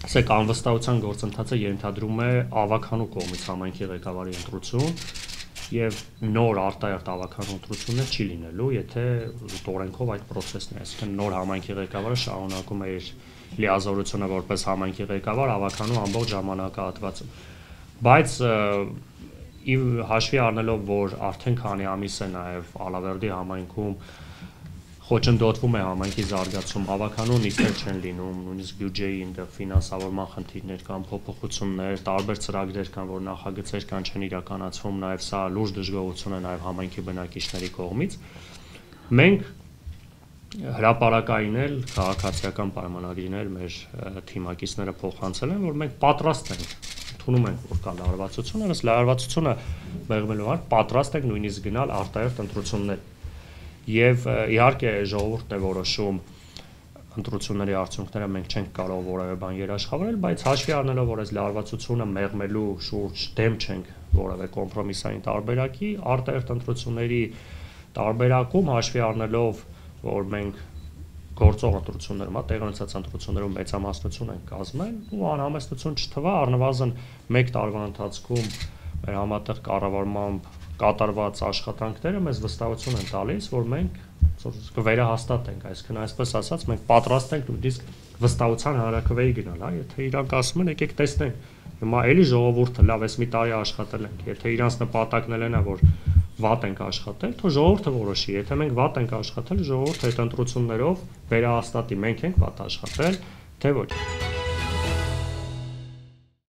Ասեք անվստահության գործընթացը ենթադրում է ավականու կողմից համայնքի ղեկավարի ընտրություն եւ նոր արտահերտ ավականու ընտրություններ չի լինելու, եթե օրենքով այդ process-ն է, այսինքն նոր համայնքի ղեկավարը շարունակում է իր լիազորությունը որպես համայնքի ղեկավար ավականու ամբողջ ժամանակահատվածը։ Բայց հաշվի առնելով, որ արդեն քանի ամիս է նաեւ Ալավերդի համայնքում խոչընդոտվում է համայնքի զարգացում, ավականու նիստեր չեն լինում, նույնիսկ բյուջեի այնտեղ ֆինանսավորման խնդիրներ կան, փոփոխություններ, տարբեր ծրագրեր կան, որ նախագծեր կան չեն իրականացվում, նաեւ սա լուրջ դժգոհություն է նաեւ համայնքի բնակիչների կողմից։ Մենք հրապարակային էլ քաղաքացիական պայմանագրիներ մեր թիմակիցները փոխանցել են, որ մենք պատրաստ ենք, ընդունում ենք, որ կա լարվածություն, այս լարվածությունը մեղմելու համար պատրաստ ենք նույնիսկ գնալ արտահերտ ընտրություններ։ Եվ իհարկե ժողովուրդն է որոշում ընտրությունների արդյունքները, մենք չենք կարող որևէ բան երաշխավորել, բայց հաշվի առնելով, որ այս լարվածությունը մեղմելու շուրջ դեմ չենք որևէ կոմպրոմիսային տարբերակի, արտահերտ ընտրությունների տարբերակում հաշվի առնելով, որ մենք գործող ընտրություններում, տեղի ունեցած ընտրություններում մեծամասնություն են կազմել, ու անհամեստություն չթվա, առնվազն 1 տարվա ընթացքում մեր համատեղ կառավարմամբ կատարված աշխատանքները մեզ վստահություն են տալիս, որ մենք կվերահաստատենք, այսինքն այսպես ասած, մենք պատրաստ ենք նույնիսկ վստահության հանրաքվեի գնալ, եթե իրանք ասում են, եկեք տեսնենք, հիմա էլի ժողովուրդը լավ, այս մի տարի աշխատել ենք, եթե իրանց նպատակն էլ է, որ վատ ենք աշխատել, թող ժողովուրդը որոշի, եթե մենք վատ ենք աշխատել, ժողովուրդը այդ ընտրություններով վերահաստատի, մենք ենք վատ աշխատել, թե ոչ։